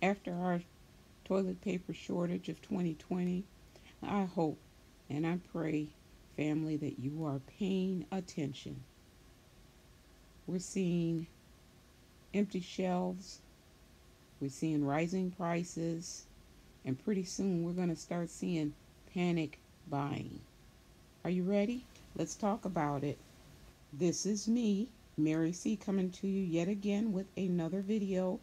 After our toilet paper shortage of 2020, I hope and I pray, family, that you are paying attention. We're seeing empty shelves, we're seeing rising prices, and pretty soon we're going to start seeing panic buying. Are you ready? Let's talk about it. This is me, Mary C., coming to you yet again with another video.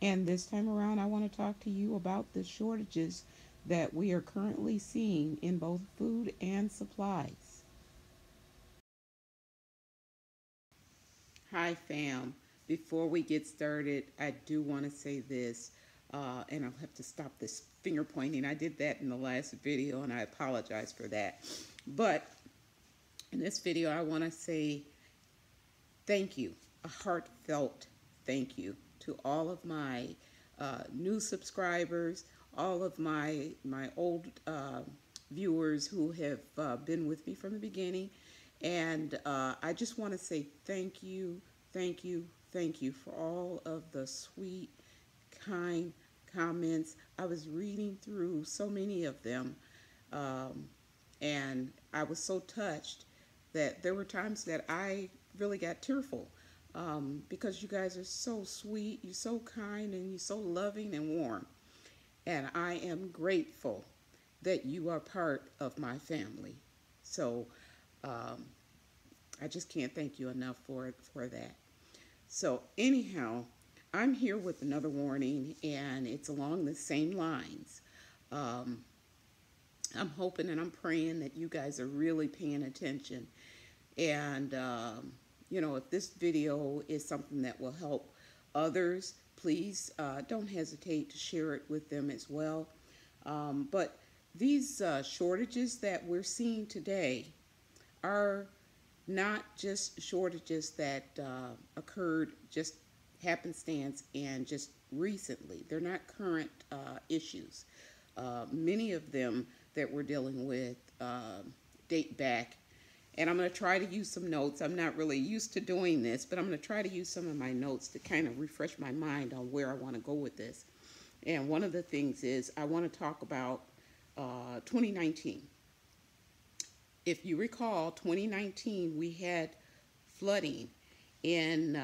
And this time around, I want to talk to you about the shortages that we are currently seeing in both food and supplies. Hi, fam. Before we get started, I do want to say this, and I'll have to stop this finger pointing. I did that in the last video, and I apologize for that. But in this video, I want to say thank you, a heartfelt thank you to all of my new subscribers, all of my old viewers who have been with me from the beginning. And I just want to say thank you, thank you, thank you for all of the sweet, kind comments. I was reading through so many of them, um, and I was so touched that there were times that I really got tearful, because you guys are so sweet, you're so kind, and you're so loving and warm. And I am grateful that you are part of my family. So um, I just can't thank you enough for that. So anyhow, I'm here with another warning, and it's along the same lines. Um, I'm hoping and I'm praying that you guys are really paying attention. And, if this video is something that will help others, please don't hesitate to share it with them as well. But these shortages that we're seeing today are not just shortages that occurred just happenstance and just recently. They're not current issues. Many of them that we're dealing with date back. And I'm going to try to use some notes. I'm not really used to doing this, but I'm going to try to use some of my notes to kind of refresh my mind on where I want to go with this. And one of the things is I want to talk about 2019. If you recall, 2019, we had flooding in,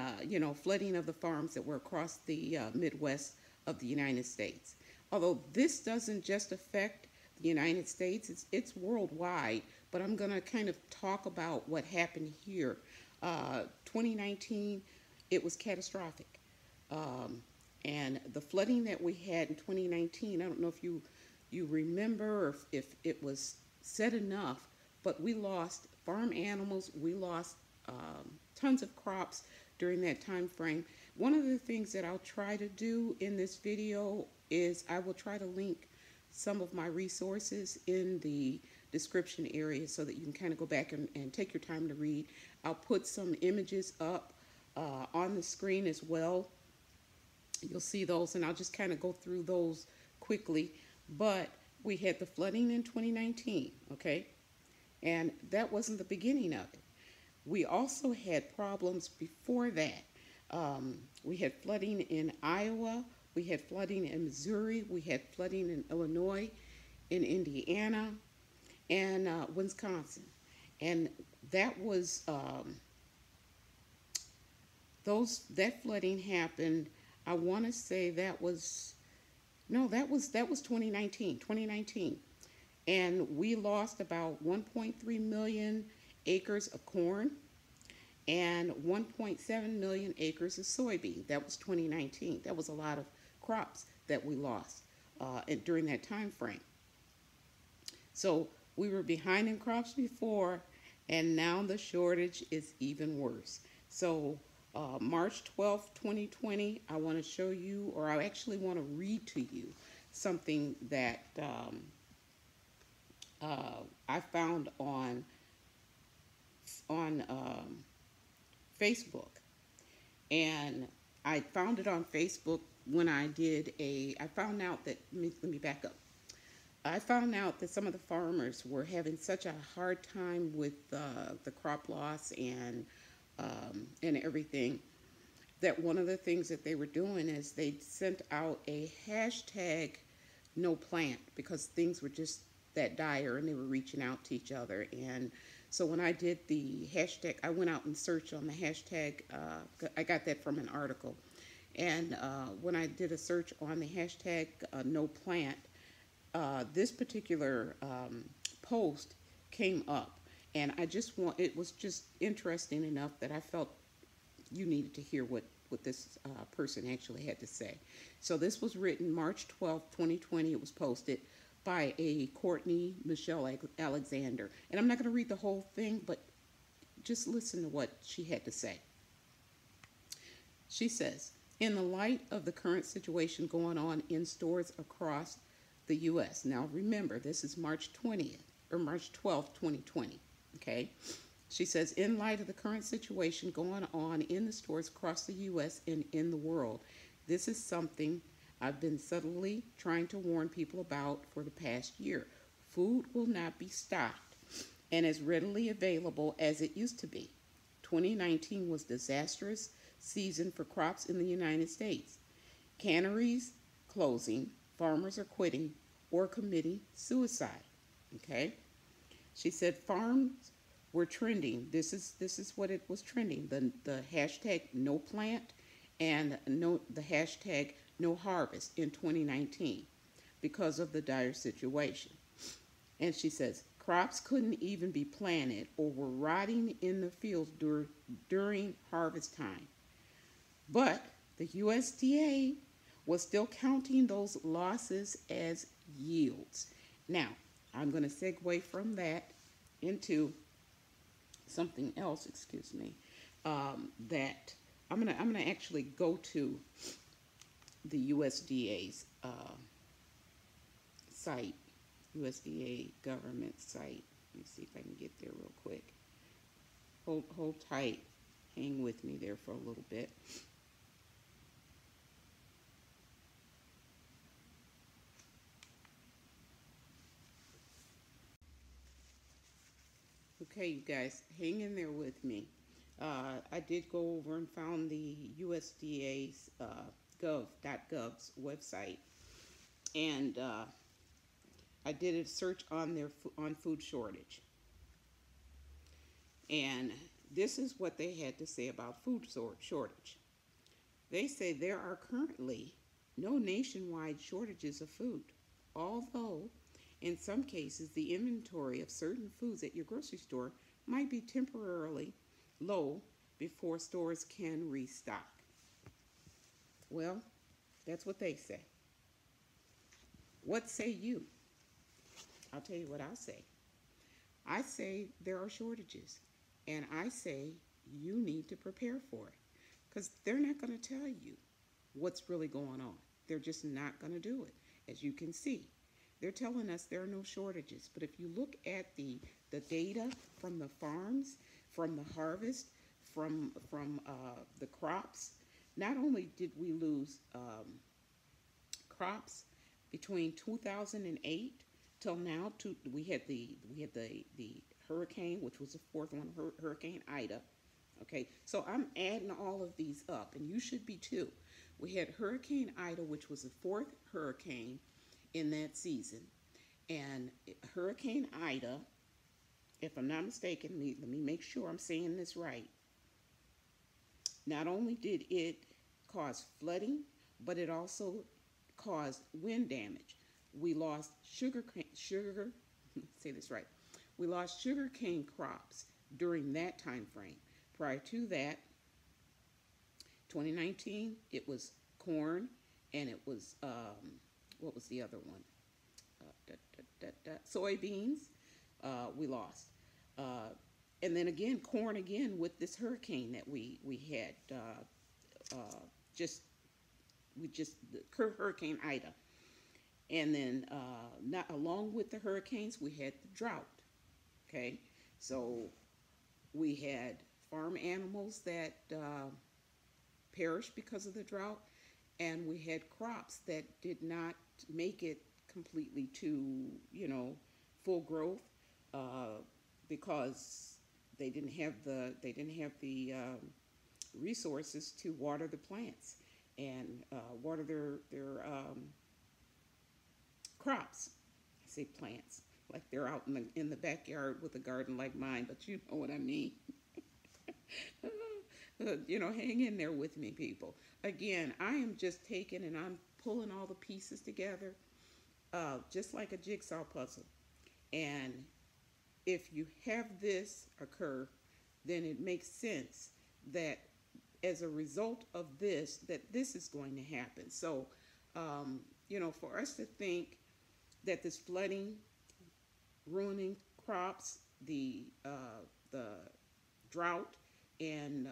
flooding of the farms that were across the Midwest of the United States. Although this doesn't just affect the United States, it's worldwide, but I'm going to kind of talk about what happened here. 2019, it was catastrophic. Um, and the flooding that we had in 2019, I don't know if you remember or if it was said enough, but we lost farm animals, we lost tons of crops during that time frame. One of the things that I'll try to do in this video is I will try to link some of my resources in the description area so that you can kind of go back and take your time to read. I'll put some images up on the screen as well. You'll see those, and I'll just kind of go through those quickly. But we had the flooding in 2019, okay? And that wasn't the beginning of it. We also had problems before that. We had flooding in Iowa, we had flooding in Missouri, we had flooding in Illinois, in Indiana, and Wisconsin. And that was that flooding happened. I want to say that was 2019. 2019, and we lost about 1.3 million acres of corn and 1.7 million acres of soybean. That was 2019. That was a lot of crops that we lost during that time frame. So we were behind in crops before, and now the shortage is even worse. So March 12th, 2020, I want to show you, or I actually want to read to you something that I found on Facebook. And I found it on Facebook when I found out that, let me back up. I found out that some of the farmers were having such a hard time with the crop loss and everything. that one of the things that they were doing is they sent out a hashtag no plant because things were just that dire and they were reaching out to each other. And so when I did the hashtag, I went out and searched on the hashtag. I got that from an article. And when I did a search on the hashtag no plant, this particular post came up. And it was just interesting enough that I felt you needed to hear what this person actually had to say. So this was written March 12th, 2020. It was posted by a Courtney Michelle Alexander. And I'm not going to read the whole thing, but just listen to what she had to say. She says, in the light of the current situation going on in stores across the U.S. Now remember, this is March 20th or March 12th, 2020. Okay. She says, in light of the current situation going on in the stores across the U.S. and in the world, this is something I've been subtly trying to warn people about for the past year. Food will not be stocked and as readily available as it used to be. 2019 was a disastrous season for crops in the United States. Canneries closing, farmers are quitting or committing suicide. Okay? She said farms were trending. This is what it was trending. The hashtag no plant and the hashtag no harvest in 2019 because of the dire situation. And she says crops couldn't even be planted or were rotting in the fields during harvest time. But the USDA was still counting those losses as yields. Now, I'm going to segue from that into something else, excuse me, that I'm gonna actually go to the USDA's site, USDA government site. Let me see if I can get there real quick. Hold tight, hang with me there for a little bit. Okay, you guys, hang in there with me. I did go over and found the USDA's gov.gov's website, and I did a search on on food shortage. And this is what they had to say about food shortage. They say there are currently no nationwide shortages of food, although in some cases the inventory of certain foods at your grocery store might be temporarily low before stores can restock. Well, that's what they say. What say you? I'll tell you what I'll say. I say there are shortages, and I say you need to prepare for it because they're not going to tell you what's really going on. They're just not going to do it. As you can see, they're telling us there are no shortages, but if you look at the data from the farms, from the harvest, from the crops, not only did we lose crops between 2008 till now, we had the hurricane, which was the fourth one, Hurricane Ida. Okay, so I'm adding all of these up, and you should be too. We had Hurricane Ida, which was the fourth hurricane in that season, and Hurricane Ida, if I'm not mistaken, let me make sure I'm saying this right. Not only did it cause flooding, but it also caused wind damage. We lost say this right. We lost sugarcane crops during that time frame. Prior to that, 2019, it was corn, and it was, what was the other one? Soybeans, we lost. And then again, corn again with this hurricane that we had, Hurricane Ida. And then not along with the hurricanes, we had the drought. Okay, so we had farm animals that perished because of the drought, and we had crops that did not make it completely to full growth because they didn't have the resources to water the plants and water their crops. I say plants like they're out in the backyard with a garden like mine, but you know what I mean. Hang in there with me, people. Again, I am just taking and I'm pulling all the pieces together, just like a jigsaw puzzle. And if you have this occur, then it makes sense that as a result of this, that this is going to happen. So, for us to think that this flooding, ruining crops, the drought, and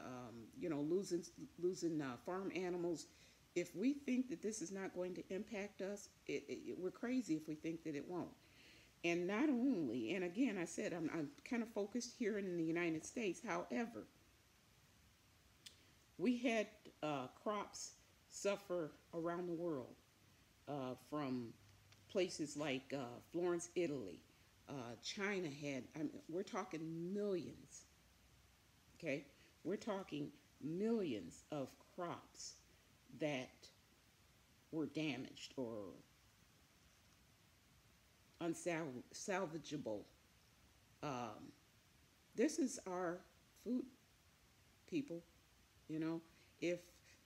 losing farm animals. If we think that this is not going to impact us, we're crazy if we think that it won't. And not only, and again, I said I'm kind of focused here in the United States. However, we had crops suffer around the world, from places like Florence, Italy. China had, we're talking millions, okay? We're talking millions of crops that were damaged or unsalvageable. This is our food, people. If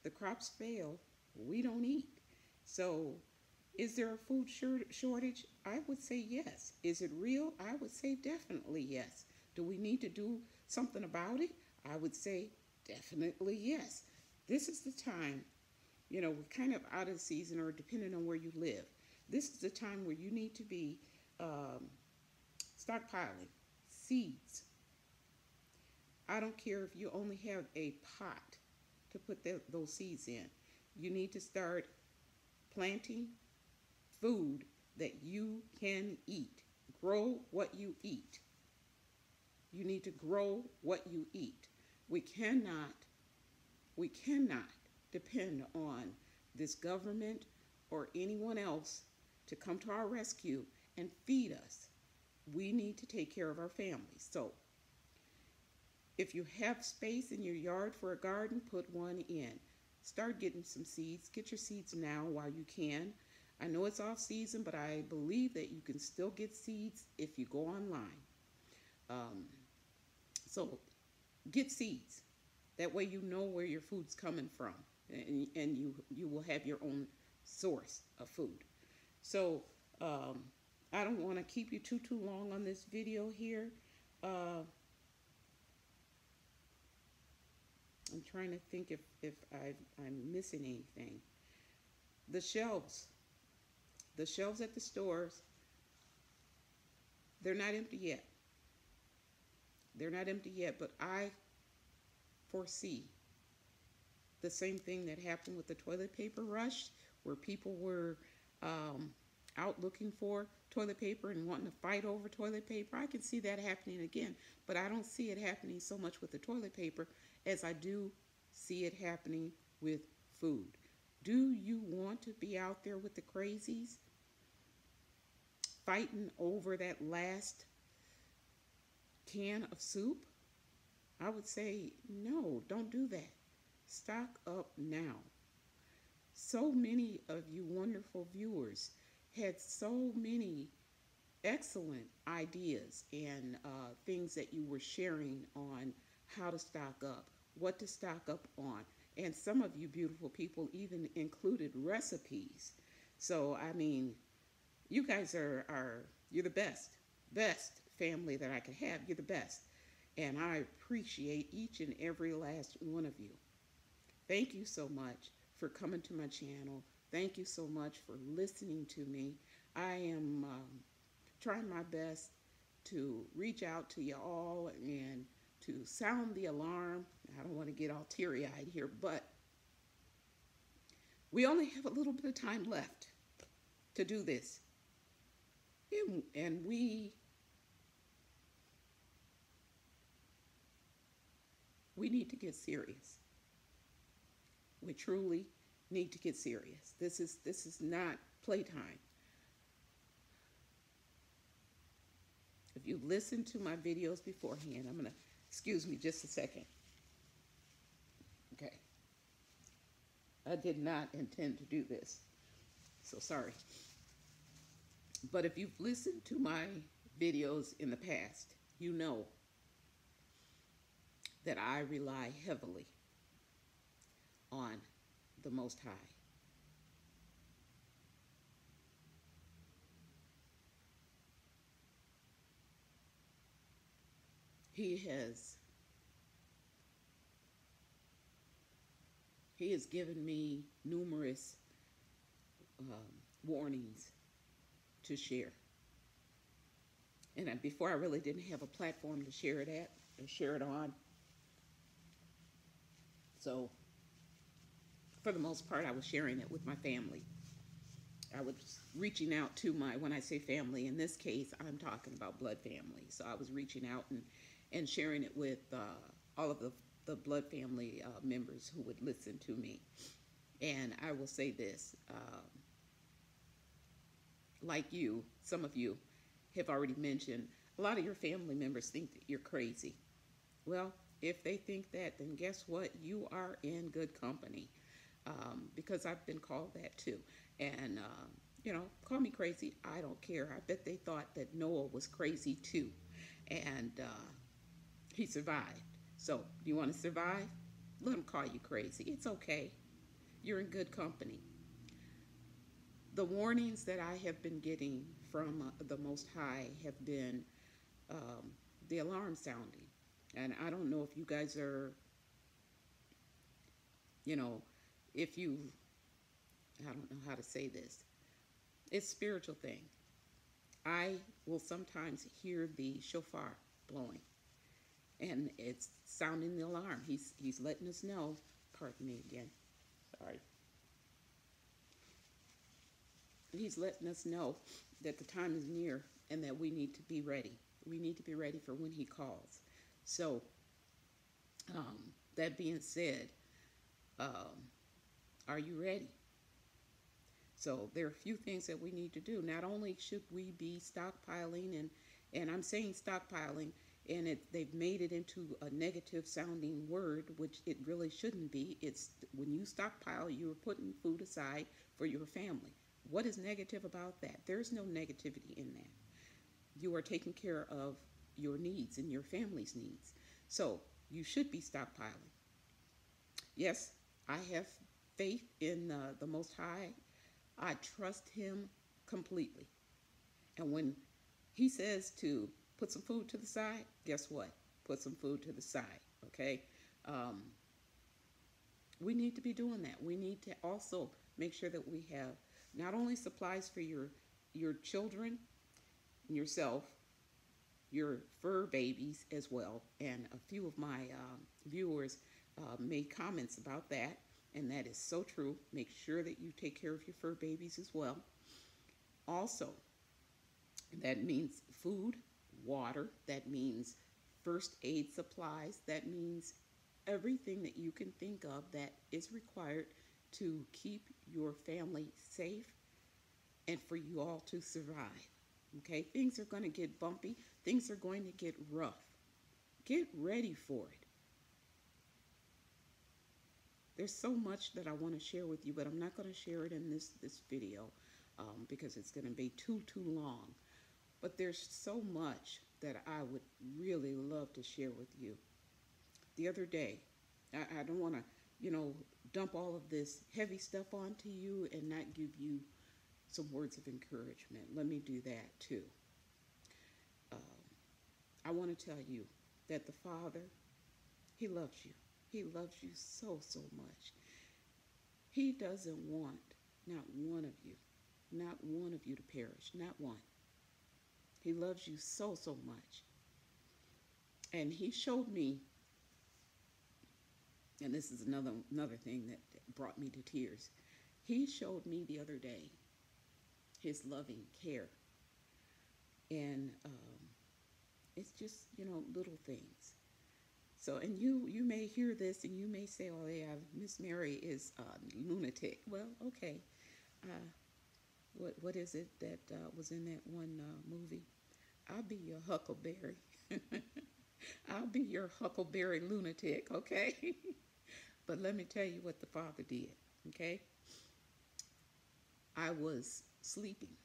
the crops fail, we don't eat. So is there a food shortage? I would say yes. Is it real? I would say definitely yes. Do we need to do something about it? I would say definitely yes. This is the time, we're kind of out of season, or depending on where you live. This is the time where you need to be stockpiling seeds. I don't care if you only have a pot to put those seeds in. You need to start planting food that you can eat. Grow what you eat. You need to grow what you eat. We cannot depend on this government or anyone else to come to our rescue and feed us. We need to take care of our families. So if you have space in your yard for a garden, put one in. Start getting some seeds. Get your seeds now while you can. I know it's off season, but I believe that you can still get seeds if you go online. So get seeds. That way you know where your food's coming from, and you will have your own source of food. So I don't want to keep you too long on this video here. I'm trying to think if I'm missing anything. The shelves at the stores, they're not empty yet. They're not empty yet, but I foresee the same thing that happened with the toilet paper rush, where people were out looking for toilet paper and wanting to fight over toilet paper. I can see that happening again, but I don't see it happening so much with the toilet paper as I do see it happening with food. Do you want to be out there with the crazies fighting over that last can of soup? I would say no, don't do that. Stock up now. So many of you wonderful viewers had so many excellent ideas and things that you were sharing on how to stock up, what to stock up on. And some of you beautiful people even included recipes. So, I mean, you guys you're the best family that I could have. You're the best. And I appreciate each and every last one of you. Thank you so much for coming to my channel. Thank you so much for listening to me. I am trying my best to reach out to you all and to sound the alarm. I don't want to get all teary-eyed here, but we only have a little bit of time left to do this. And we need to get serious. We truly need to get serious. This is not playtime. If you listened to my videos beforehand, excuse me just a second. I did not intend to do this. So sorry. But if you've listened to my videos in the past, you know that I rely heavily on the Most High. He has He has given me numerous warnings to share. And before I really didn't have a platform to share it at, or share it on. So for the most part, I was sharing it with my family. I was reaching out to when I say family, in this case, I'm talking about blood family. So I was reaching out and sharing it with all of the blood family members who would listen to me. And I will say this, like you, some of you have already mentioned, a lot of your family members think that you're crazy. Well, if they think that, then guess what? You are in good company. Because I've been called that too. And, call me crazy. I don't care. I bet they thought that Noah was crazy too. And he survived. So, you want to survive? Let them call you crazy. It's okay. You're in good company. The warnings that I have been getting from the Most High have been the alarm sounding. And I don't know if you guys are, if you, I don't know how to say this. It's a spiritual thing. I will sometimes hear the shofar blowing, and it's sounding the alarm. He's letting us know. Pardon me again. Sorry. He's letting us know that the time is near and that we need to be ready. We need to be ready for when he calls. So, that being said, are you ready? So there are a few things that we need to do. Not only should we be stockpiling, and I'm saying stockpiling, and they've made it into a negative sounding word, which it really shouldn't be. It's when you stockpile, you're putting food aside for your family. What is negative about that? There's no negativity in that. You are taking care of your needs and your family's needs. So you should be stockpiling. Yes, I have faith in the Most High. I trust him completely. And when he says to put some food to the side, guess what? Put some food to the side, okay? We need to be doing that. We need to also make sure that we have not only supplies for your children and yourself, your fur babies as well. And a few of my viewers made comments about that. And that is so true. Make sure that you take care of your fur babies as well. Also, that means food, water. That means first aid supplies. That means everything that you can think of that is required to keep your family safe and for you all to survive. Okay, things are going to get bumpy. Things are going to get rough. Get ready for it. There's so much that I want to share with you, but I'm not going to share it in this video because it's going to be too long. But there's so much that I would really love to share with you. The other day, I don't want to, dump all of this heavy stuff onto you and not give you some words of encouragement. Let me do that too. I want to tell you that the Father, he loves you. He loves you so, so much. He doesn't want not one of you to perish, not one. He loves you so, so much. And he showed me, and this is another thing that brought me to tears. He showed me the other day his loving care. And it's just, little things. So, and you may hear this and you may say, oh yeah, Miss Mary is a lunatic. Well, okay. What is it that was in that one movie? I'll be your huckleberry. I'll be your huckleberry lunatic, okay? But let me tell you what the Father did. Okay? I was sleeping,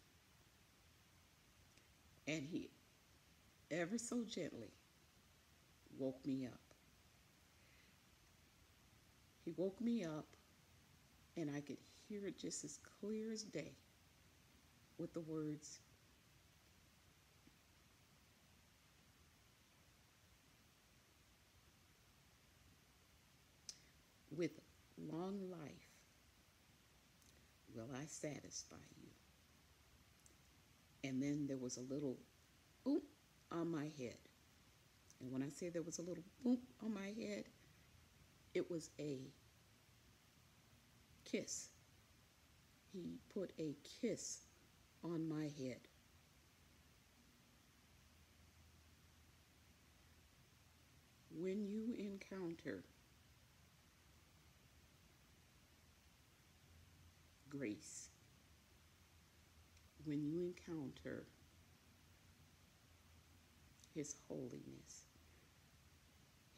and he ever so gently woke me up. He woke me up, and I could hear it just as clear as day with the words, "With long life will I satisfy you." And then there was a little boop on my head. And when I say there was a little boop on my head, it was a kiss. He put a kiss on my head. When you encounter grace, when you encounter His holiness,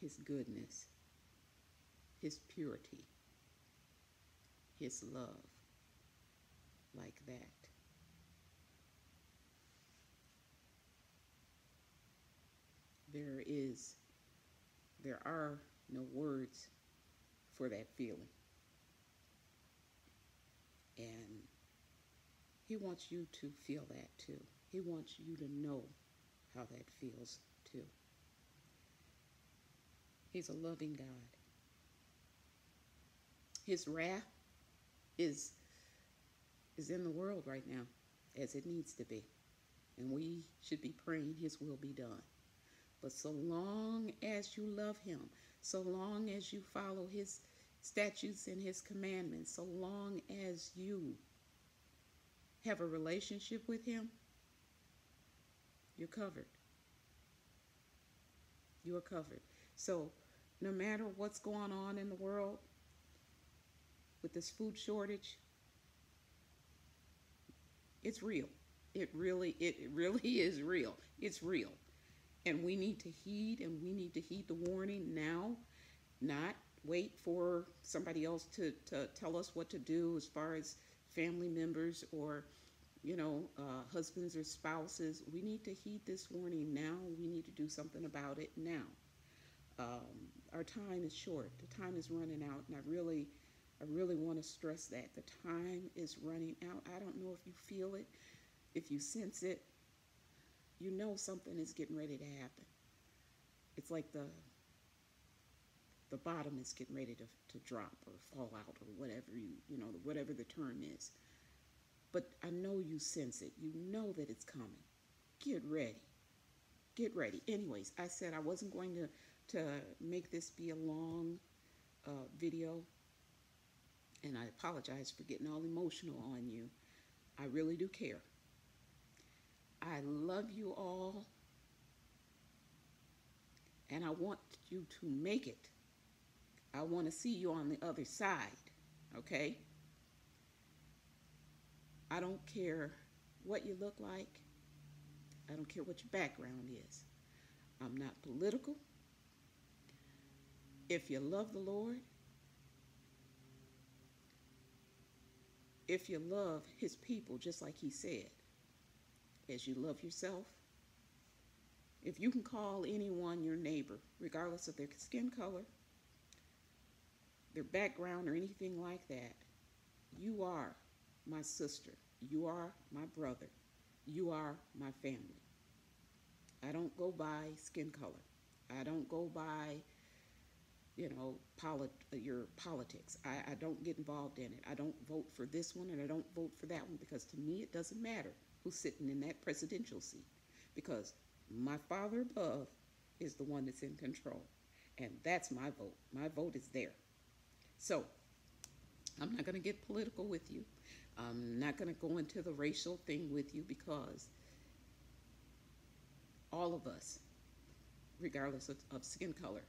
His goodness, His purity, His love, like that, there are no words for that feeling. And He wants you to feel that too. He wants you to know how that feels too. He's a loving God. His wrath is in the world right now, as it needs to be. And we should be praying His will be done. But so long as you love Him, so long as you follow His statutes and His commandments, so long as you have a relationship with Him, you're covered. You are covered. So no matter what's going on in the world with this food shortage, it's real. It really is real. It's real. And we need to heed, and we need to heed the warning now, not wait for somebody else to tell us what to do as far as family members or, husbands or spouses. We need to heed this warning now. We need to do something about it now. Our time is short. The time is running out, and I really want to stress that. The time is running out. I don't know if you feel it, if you sense it. You know something is getting ready to happen. It's like the bottom is getting ready to drop or fall out or whatever whatever the term is. But I know you sense it. You know that it's coming. Get ready. Get ready. Anyways, I said I wasn't going to make this be a long video, and I apologize for getting all emotional on you. I really do care. I love you all, and I want you to make it. I want to see you on the other side, okay? I don't care what you look like. I don't care what your background is. I'm not political. If you love the Lord, if you love His people, just like He said, as you love yourself, if you can call anyone your neighbor, regardless of their skin color, their background, or anything like that, you are my sister. You are my brother. You are my family. I don't go by skin color. I don't go by, your politics. I don't get involved in it. I don't vote for this one and I don't vote for that one, because to me it doesn't matter who's sitting in that presidential seat, because my Father above is the one that's in control, and that's my vote. My vote is there. So I'm not going to get political with you. I'm not going to go into the racial thing with you, because all of us, regardless of skin color,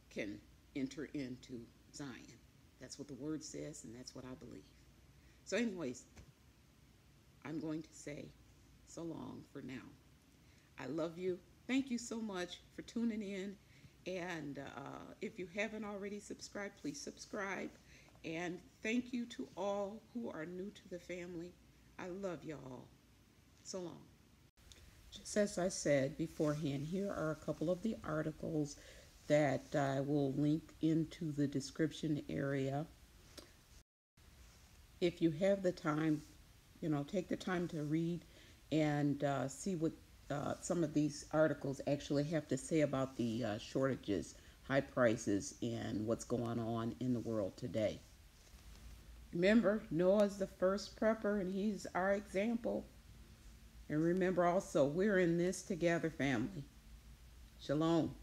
can enter into Zion. That's what the word says, and that's what I believe. So anyways, I'm going to say so long for now. I love you. Thank you so much for tuning in, And if you haven't already subscribed, please subscribe. And thank you to all who are new to the family. I love y'all. So long. Just as I said beforehand, here are a couple of the articles that I will link into the description area. If you have the time, take the time to read and see what some of these articles actually have to say about the shortages, high prices, and what's going on in the world today. Remember, Noah's the first prepper and he's our example. And remember also, we're in this together, family. Shalom.